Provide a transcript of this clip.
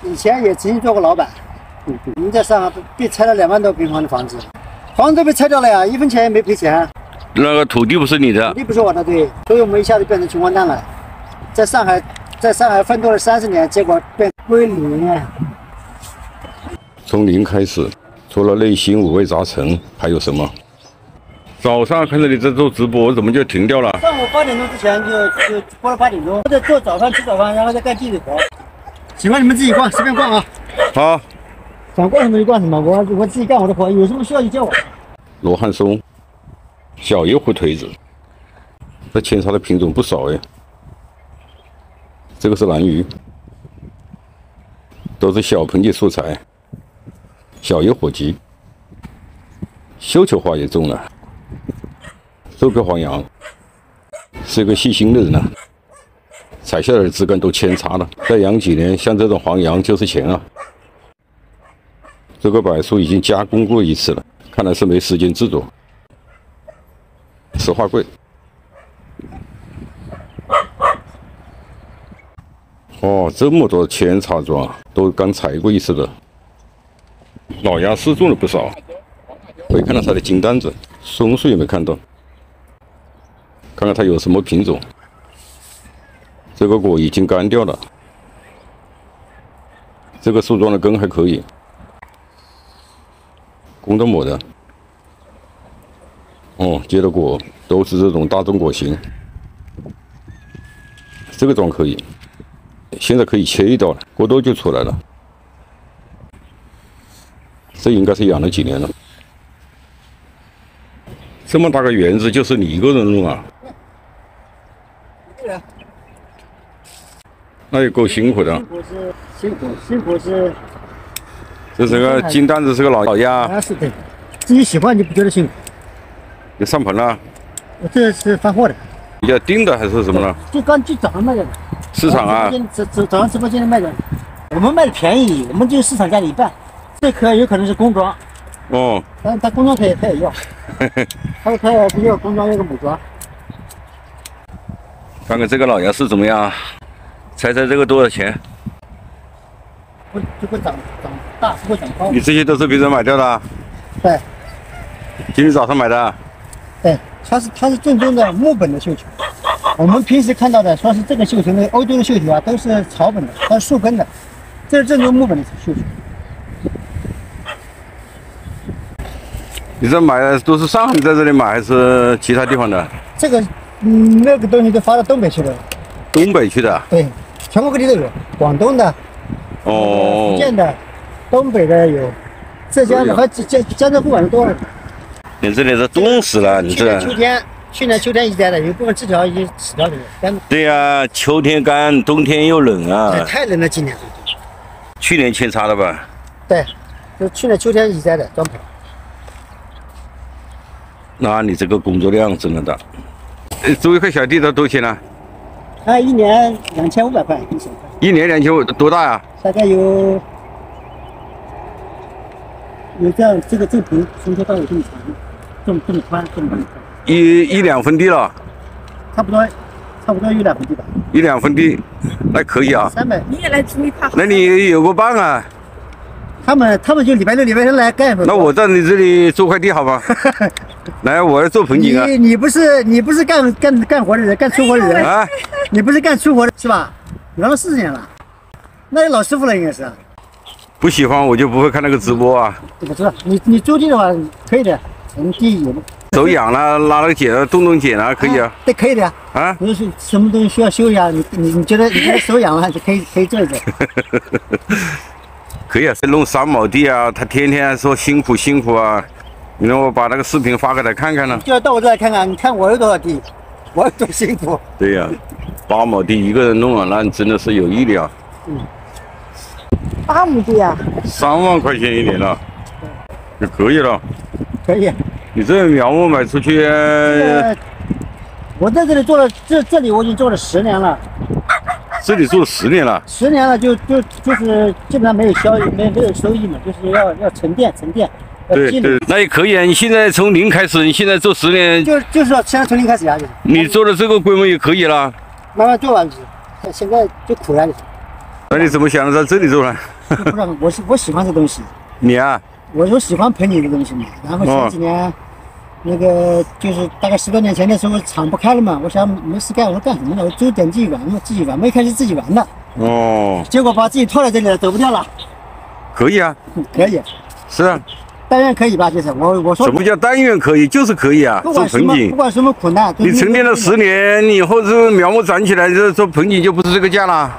以前也曾经做过老板。我们在上海被拆了2万多平方的房子，房子被拆掉了呀，1分钱也没赔钱。那个土地不是你的？土地不是我的，对，所以我们一下子变成穷光蛋了。在上海奋斗了30年，结果变归零。从零开始，除了内心五味杂陈，还有什么？早上看着你在做直播，怎么就停掉了？上午8点钟之前就播了8点钟，在做早饭吃早饭，然后再干地里活。喜欢你们自己逛，随便逛啊。好，想逛什么就逛什么，我自己干我的活，有什么需要就叫我。罗汉松，小叶虎腿子，这扦插的品种不少哎。这个是蓝鱼，都是小盆景素材。小叶火鸡，绣球花也种了。肉皮黄杨，是一个细心的人啊，采下来的枝干都扦插了，再养几年，像这种黄杨就是钱啊。这个柏树已经加工过一次了，看来是没时间制作。石化桂，哦，这么多扦插桩，都刚采过一次的。老鸭丝种了不少，没看到它的金蛋子，松树也没看到。看看它有什么品种。这个果已经干掉了，这个树桩的根还可以，公的母的。哦，结的果都是这种大中果型，这个桩可以，现在可以切一刀了，过多就出来了。这应该是养了几年了。这么大个园子就是你一个人弄啊？一个人。那也够辛苦的。辛苦是。这是个金蛋子，是个老鸭。啊，是对，自己喜欢就不觉得辛苦。你上盆了？我这是发货的。要订的还是什么呢？就早上卖的。市场啊？早上直播间里卖的。我们卖的便宜，我们就市场价的一半。这颗有可能是工装。哦。但他工装他也要。他也不要工装，要个母装。看看这个老鸭是怎么样？猜猜这个多少钱？这个长大，不会长高。你这些都是别人买掉的？对。今天早上买的？对，它是正宗的木本的绣球。我们平时看到的说是这个绣球，那欧洲的绣球啊，都是草本的，它是树根的。这是正宗木本的绣球。你这买的都是上海在这里买，还是其他地方的？这个，那个东西都发到东北去了。东北去的？对，全国各地都有，广东的，福建的，东北的有，浙江的和江浙沪反正多了。你这里是冻死了，你这。去年秋天一摘的，有部分枝条已经死掉了，干。对呀，秋天干，冬天又冷啊。太冷了，今年。去年扦插的吧？对，就去年秋天一摘的装盆。那你这个工作量真的大。租一块小地的多少钱呢？他1年2500块1小块。1年2500，多大呀？大概有这样，这个盆从头到尾这么长，这么宽，这么宽。一两分地了。差不多1、2分地吧。1、2分地，那可以啊。300。你也来租一块？那你有个伴啊？他们就礼拜六、礼拜天来干。那我在你这里做块地好吗？来，我要做盆景啊。你不是干活的人，干粗活的人啊？你不是干粗活的是吧？你干了40年了，那老师傅了应该是。不喜欢我就不会看那个直播啊。我知道，你租地的话可以的，我们地有。手痒了，拉那个茧啊，动茧啊，可以啊。对，可以的呀。啊？你是什么东西需要修一下？你觉得手痒了，就可以做一做。可以啊，弄3亩地啊，他天天说辛苦啊。你让我把那个视频发给他看看呢。就要到我这来看看，你看我有多少地，我有多辛苦。对呀，8亩地一个人弄啊，那真的是有毅力啊。8亩地啊？3万块钱1年了，就可以了。可以。你这苗木买出去，我在这里做了，这里我已经做了10年了。这里做了10年了。10年了，就是基本上没有没有收益嘛，就是要沉淀。对，那也可以啊。你现在从零开始，你现在做10年，就是说现在从零开始呀，就是。你做的这个规模也可以了。慢慢做完，现在就苦呀，就是。那你怎么想到在这里做呢？不然我喜欢这东西，你啊，我喜欢盆景的东西嘛。然后前几年，那个就是大概10多年前的时候，厂不开了嘛，我想没事干，我说干什么呢？我做点自己玩嘛，自己玩嘛，一开始自己玩的。哦，结果把自己拖在这里了，走不掉了。可以啊，可以，是啊。当然可以吧，就是我说什么叫但愿可以？就是可以啊，不做盆景管什么不。管什么苦难，你沉淀了10年，你以后是苗木长起来，这做盆景就不是这个价了。